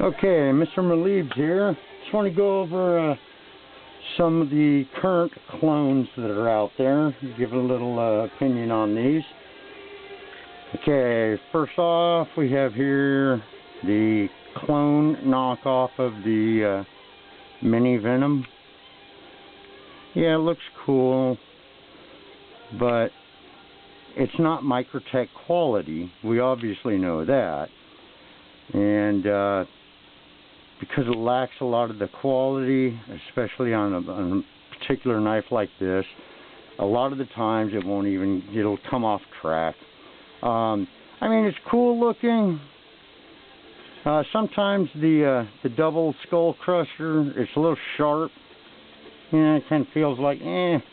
Okay, Mr. Maleebs here. Just want to go over some of the current clones that are out there. Give a little opinion on these. Okay, first off, we have here the clone knockoff of the Mini Venom. Yeah, it looks cool, but it's not Microtech quality. We obviously know that. And because it lacks a lot of the quality, especially on a particular knife like this, a lot of the times it'll come off track. I mean, it's cool looking. Sometimes the double skull crusher, it's a little sharp. Yeah, it kind of feels like,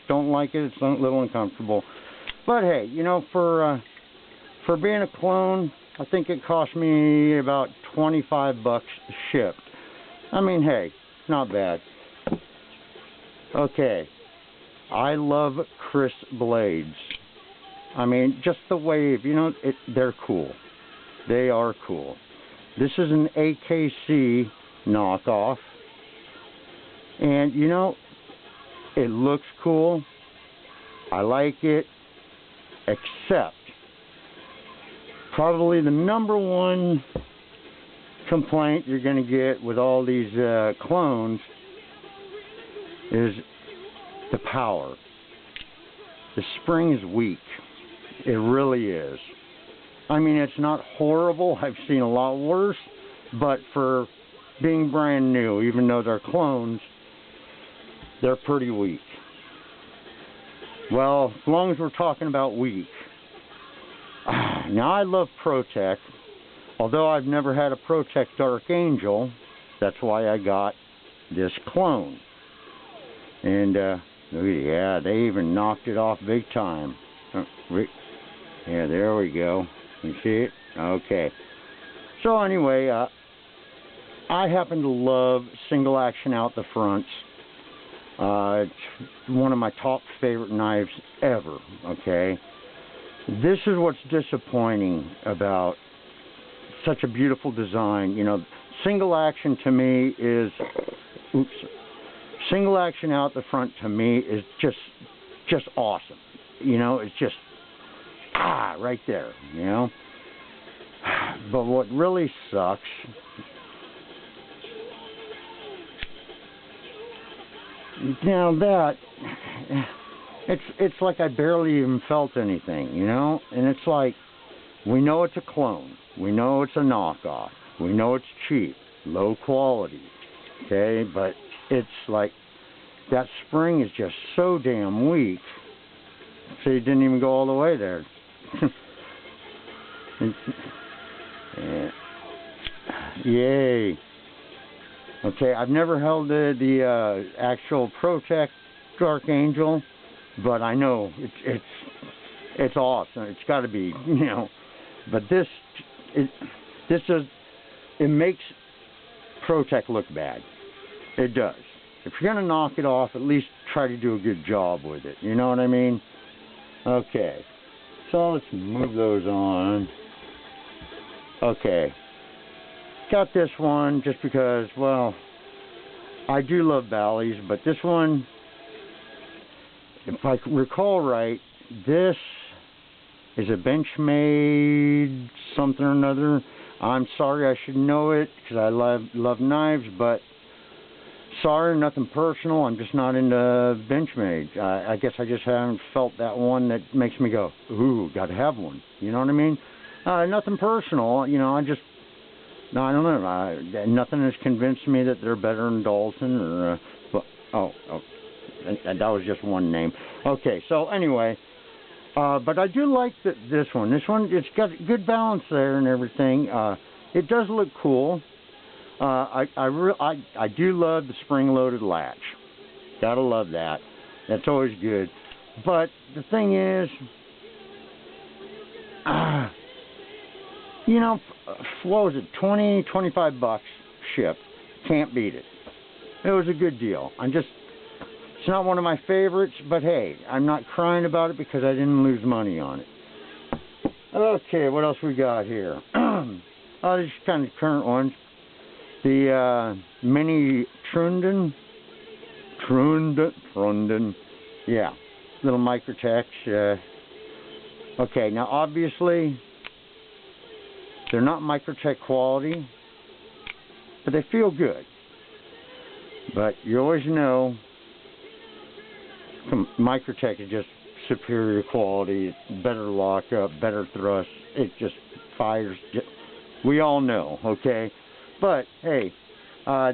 don't like it. It's a little uncomfortable. But hey, you know, for being a clone, I think it cost me about 25 bucks shipped. I mean, hey, not bad. Okay, I love crisp blades. I mean, just the wave, you know, they're cool. They are cool. This is an AKC knockoff. And, you know, it looks cool. I like it. Except, probably the number one complaint you're going to get with all these clones is the power. The spring is weak. It really is. I mean, it's not horrible. I've seen a lot worse, but for being brand new, even though they're clones, they're pretty weak. Well, as long as we're talking about weak. Now, I love ProTech. Although I've never had a ProTech Dark Angel, that's why I got this clone. And, yeah, they even knocked it off big time. Yeah, there we go. You see it? Okay. So anyway, I happen to love single action out the fronts. It's one of my top favorite knives ever, okay? This is what's disappointing about such a beautiful design. You know, single action to me is, single action out the front to me is just awesome. You know, it's just, right there, you know? But what really sucks now that it's like I barely even felt anything, you know? And it's like, we know it's a clone. We know it's a knockoff. We know it's cheap, low quality, okay? But it's like, that spring is just so damn weak. See, it didn't even go all the way there. Yeah. Yay. Okay, I've never held the actual ProTech Dark Angel, but I know it's awesome. It's got to be, you know. But it makes ProTech look bad. It does. If you're gonna knock it off, at least try to do a good job with it. You know what I mean? Okay. So let's move those on. Okay. Got this one just because, well, I do love Bally's, but this one, if I recall right, this is a Benchmade something or another. I'm sorry, I should know it because I love knives, but sorry, nothing personal. I'm just not into Benchmade. I guess I just haven't felt that one that makes me go, ooh, gotta have one. You know what I mean? Nothing personal. You know, I don't know. Nothing has convinced me that they're better than Dalton or. That was just one name. Okay, so anyway. But I do like this one. This one, it's got good balance there and everything. It does look cool. I do love the spring-loaded latch. Gotta love that. That's always good. But the thing is, you know, what was it? 20, 25 bucks shipped. Can't beat it. It was a good deal. It's not one of my favorites, but hey, I'm not crying about it because I didn't lose money on it. Okay, what else we got here? These kind of current ones. The mini Trunden, yeah, little Microtechs. Okay, now obviously they're not Microtech quality, but they feel good. But you always know Microtech is just superior quality. It's better lockup, better thrust. It just fires. We all know, okay? But hey,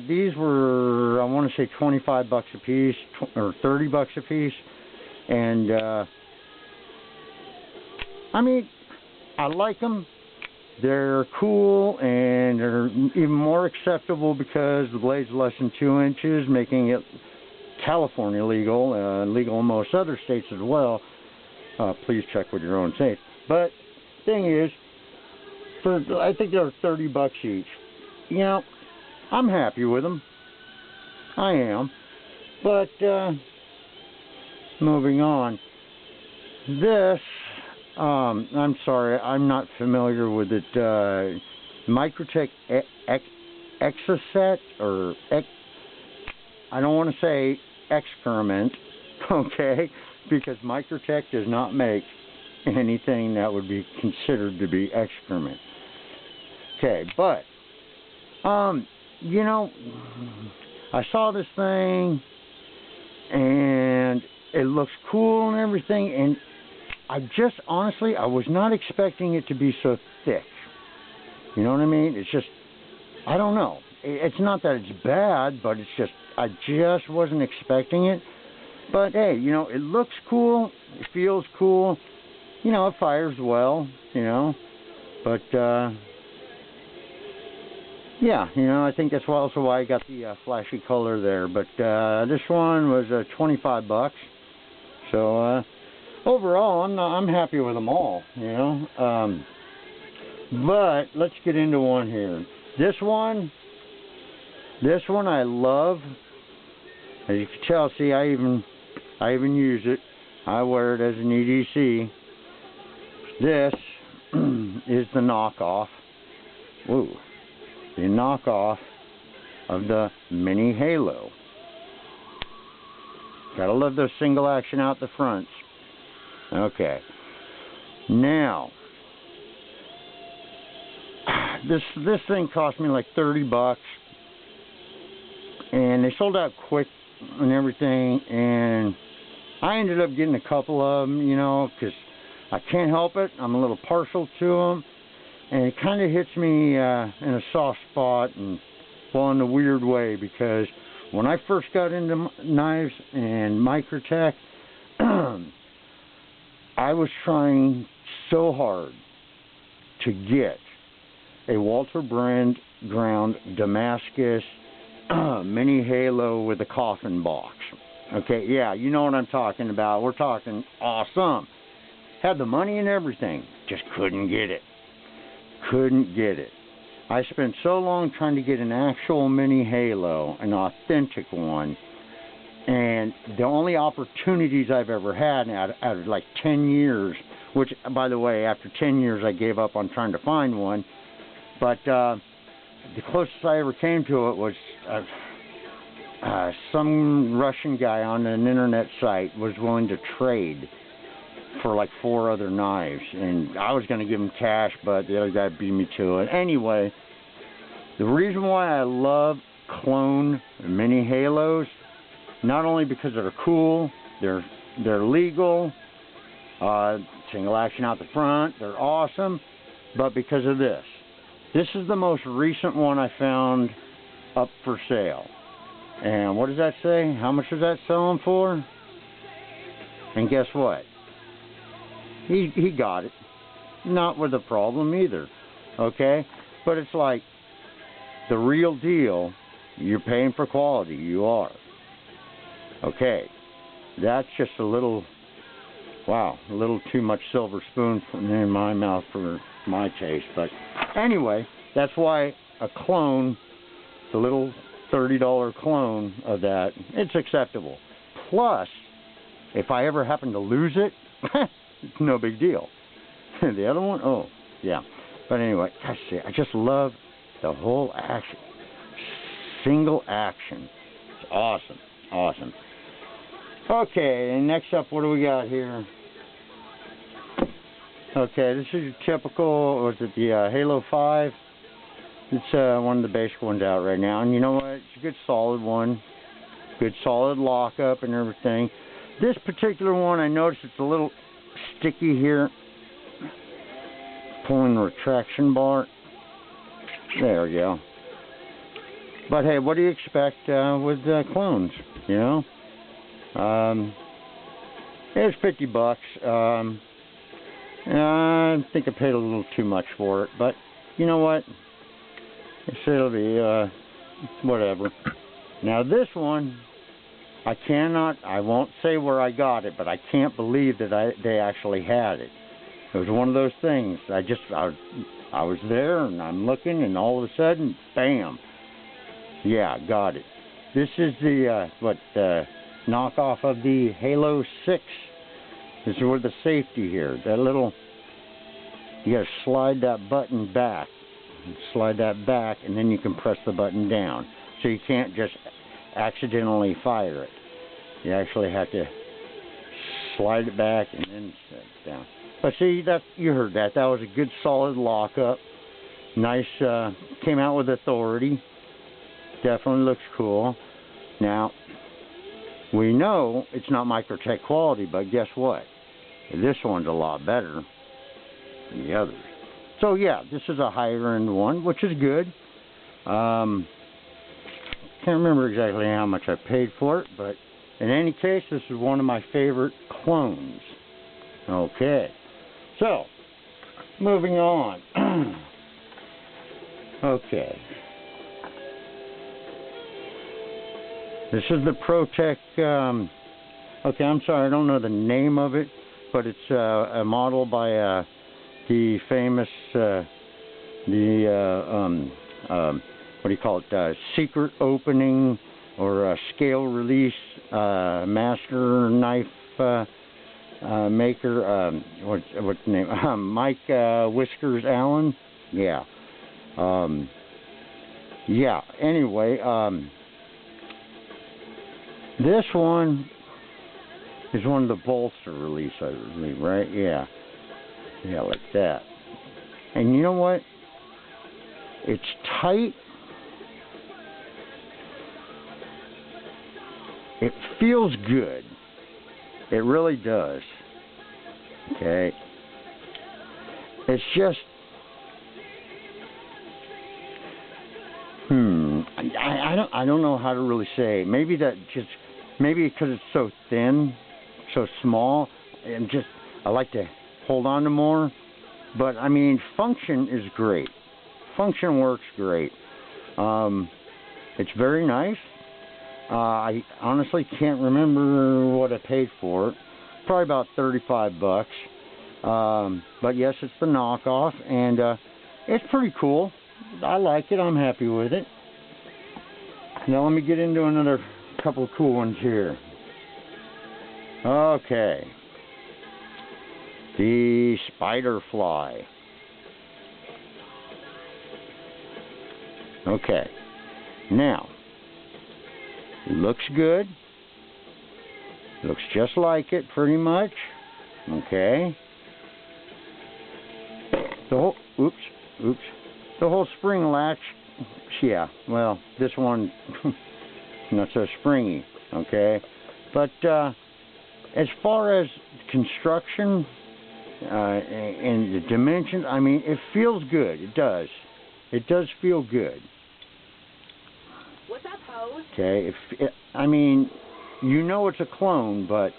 these were, I want to say, $25 a piece or $30 a piece, and I mean, I like them. They're cool, and they're even more acceptable because the blade's less than 2 inches, making it California legal, legal in most other states as well. Please check with your own state. But thing is, I think they're $30 each. You know, I'm happy with them. I am. But moving on. This, I'm sorry, I'm not familiar with it. Microtech Exocet, or I don't want to say excrement, okay, because Microtech does not make anything that would be considered to be excrement. Okay, but you know, I saw this thing and it looks cool and everything, and I just honestly, I was not expecting it to be so thick. You know what I mean? It's just, I don't know. It's not that it's bad, but it's just, I just wasn't expecting it. But hey, you know, it looks cool, it feels cool, you know, it fires well, you know, but yeah, you know, I think that's also why I got the flashy color there. But this one was $25. So overall, I'm happy with them all, you know. But let's get into one here. This one I love. As you can tell, see, I even use it. I wear it as an EDC. This is the knockoff. Woo. The knockoff of the Mini Halo. Gotta love those single action out the fronts. Okay. Now, this thing cost me like $30, and they sold out quick and everything, and I ended up getting a couple of them, you know, because I can't help it. I'm a little partial to them. And it kind of hits me in a soft spot, and well, in a weird way, because when I first got into knives and Microtech, I was trying so hard to get a Walter Brand ground Damascus Mini Halo with a coffin box. Okay, yeah, you know what I'm talking about. We're talking awesome. Had the money and everything, just couldn't get it. Couldn't get it. I spent so long trying to get an actual Mini Halo, an authentic one, and the only opportunities I've ever had out of like 10 years, which, by the way, after 10 years I gave up on trying to find one, but the closest I ever came to it was some Russian guy on an internet site was willing to trade for like 4 other knives, and I was going to give him cash, but the other guy beat me to it. Anyway, the reason why I love clone Mini Halos, not only because they're cool, they're legal, single action out the front, they're awesome, but because of this. This is the most recent one I found up for sale. And what does that say? How much is that selling for? And guess what? He got it. Not with a problem either. Okay? But it's like, the real deal, you're paying for quality. You are. Okay. That's just a little, wow, a little too much silver spoon in my mouth for my taste. But anyway, that's why a clone, the little $30 clone of that, it's acceptable. Plus, if I ever happen to lose it, it's no big deal. The other one, oh, yeah. But anyway, gosh, I just love the whole action. Single action. It's awesome. Awesome. Okay, and next up, what do we got here? Okay, this is your typical, was it the Halo 5? It's one of the basic ones out right now. And you know what? It's a good solid one. Good solid lockup and everything. This particular one, I noticed it's a little sticky here. Pulling the retraction bar. There we go. But hey, what do you expect with clones? You know? It was $50. I think I paid a little too much for it, but you know what? It'll be whatever. Now this one, I won't say where I got it, but I can't believe that they actually had it. It was one of those things. I was there and I'm looking, and all of a sudden, bam! Yeah, got it. This is the knockoff of the Halo 6. This is where the safety here. That little, you gotta slide that button back. Slide that back, and then you can press the button down. So you can't just accidentally fire it. You actually have to slide it back and then set it down. But see, that you heard that. That was a good solid lockup. Nice, came out with authority. Definitely looks cool. Now, we know it's not Microtech quality, but guess what? This one's a lot better than the others. So yeah, this is a higher end one, which is good. Can't remember exactly how much I paid for it, but in any case, this is one of my favorite clones. Okay, so moving on. Okay, this is the ProTech. Okay, I'm sorry, I don't know the name of it, but it's a model by the famous, what do you call it, secret opening or scale release master knife maker, what's the name, Mike Whiskers Allen, yeah. Yeah, anyway, this one is one of the bolster release, I believe, right? Yeah. Yeah, like that. And you know what? It's tight. It feels good. It really does. Okay. It's just, I don't know how to really say. Maybe because it's so thin, so small, and I like to hold on to more. But I mean, function is great. Function works great. It's very nice. I honestly can't remember what I paid for it. Probably about $35. But yes, it's the knockoff, and it's pretty cool. I like it. I'm happy with it. Now let me get into another couple of cool ones here. Okay. The spider fly. Okay. Now, it looks good. Looks just like it, pretty much. Okay. The whole spring latch. Yeah. Well, this one not so springy. Okay. But as far as construction and the dimensions, I mean, it feels good. It does. It does feel good. What's up, ho? Okay. I mean, you know it's a clone, but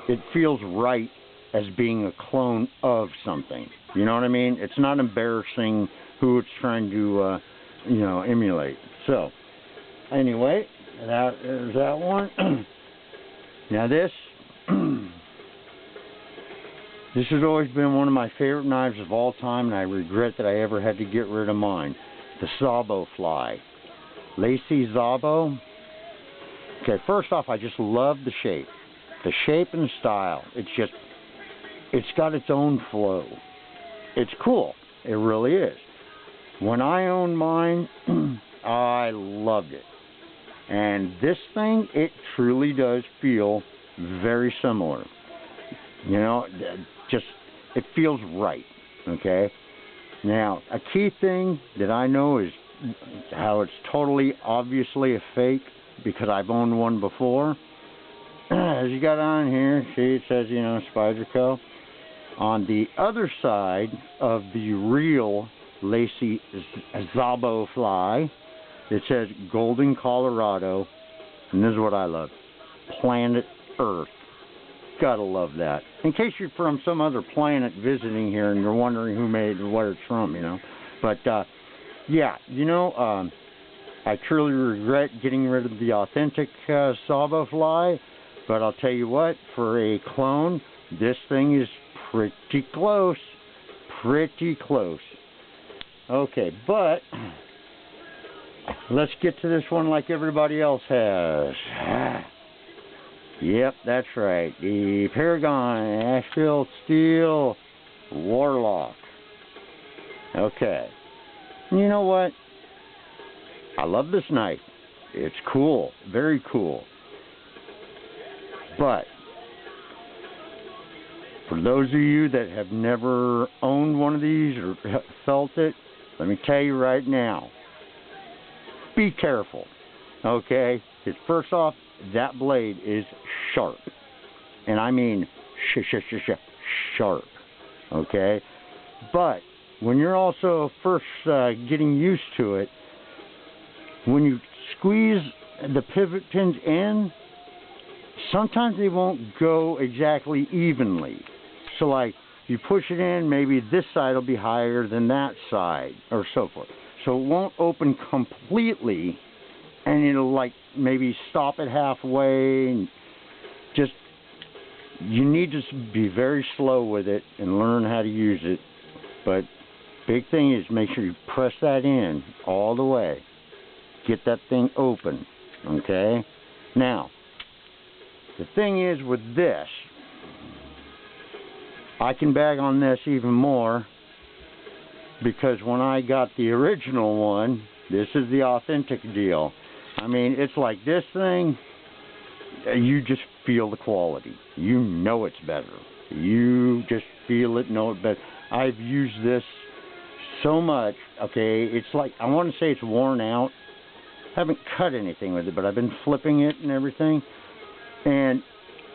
it feels right as being a clone of something. You know what I mean? It's not embarrassing who it's trying to, emulate. So, anyway, that is that one. Now this has always been one of my favorite knives of all time, and I regret that I ever had to get rid of mine. The Szabo fly. Lacey Szabo. Okay, first off, I just love the shape. The shape and style. It's got its own flow. It's cool. It really is. When I owned mine, I loved it. And this thing, it truly does feel very similar. You know, just, it feels right, okay? Now, a key thing that I know is how it's totally obviously a fake, because I've owned one before. As you got on here, see, it says, you know, Spyderco. On the other side of the real lacy Zabo fly, it says Golden, Colorado, and this is what I love, Planet Earth. Gotta love that. In case you're from some other planet visiting here and you're wondering who made what it's from, you know. But, yeah, you know, I truly regret getting rid of the authentic Zabo fly, but I'll tell you what, for a clone, this thing is pretty close. Pretty close. Okay, but let's get to this one like everybody else has. Yep, that's right. The Paragon Asheville Steel Warlock. Okay. You know what? I love this knife. It's cool. Very cool. But for those of you that have never owned one of these or felt it, let me tell you right now, be careful, okay? Because first off, that blade is sharp. And I mean sharp, okay? But when you're also first getting used to it, when you squeeze the pivot pins in, sometimes they won't go exactly evenly. So like, you push it in, maybe this side will be higher than that side, or so forth. So it won't open completely, and it'll like maybe stop it halfway. And just, you need to be very slow with it and learn how to use it. But big thing is make sure you press that in all the way. Get that thing open, okay? Now, the thing is with this, I can bag on this even more, because when I got the original one, this is the authentic deal. I mean, it's like this thing, you just feel the quality. You know it's better. You just feel it, know it better. I've used this so much, okay, it's like, I want to say it's worn out. I haven't cut anything with it, but I've been flipping it and everything. And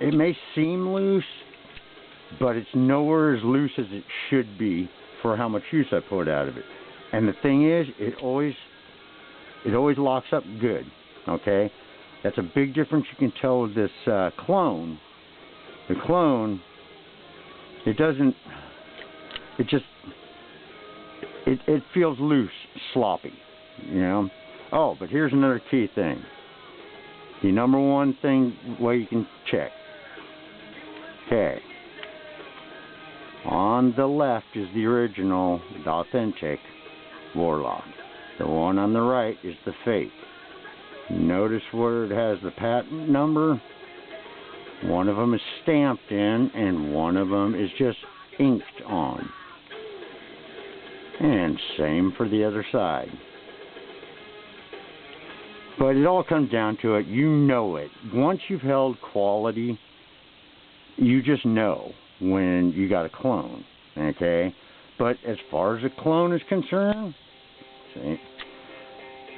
it may seem loose, but it's nowhere as loose as it should be for how much use I put out of it. And the thing is, it always locks up good, okay? That's a big difference you can tell with this clone. The clone, it doesn't, it feels loose, sloppy, you know? Oh, but here's another key thing. The number one thing, way you can check. Okay. On the left is the original, the authentic Warlock. The one on the right is the fake. Notice where it has the patent number. One of them is stamped in, and one of them is just inked on. And same for the other side. But it all comes down to it. You know it. Once you've held quality, you just know when you got a clone, okay? But as far as a clone is concerned, see,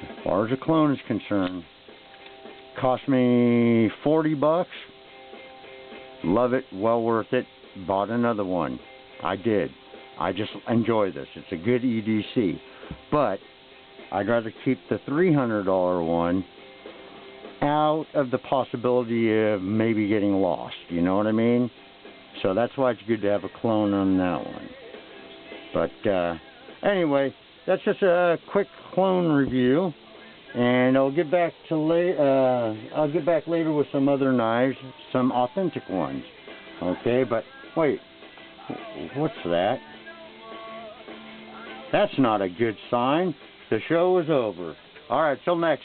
as far as a clone is concerned, cost me $40. Love it, well worth it. Bought another one. I did. I just enjoy this. It's a good EDC. But I'd rather keep the $300 one out of the possibility of maybe getting lost. You know what I mean? So that's why it's good to have a clone on that one. But anyway, that's just a quick clone review, and I'll get back later with some other knives, some authentic ones. Okay, but wait, what's that? That's not a good sign. The show is over. All right, till next.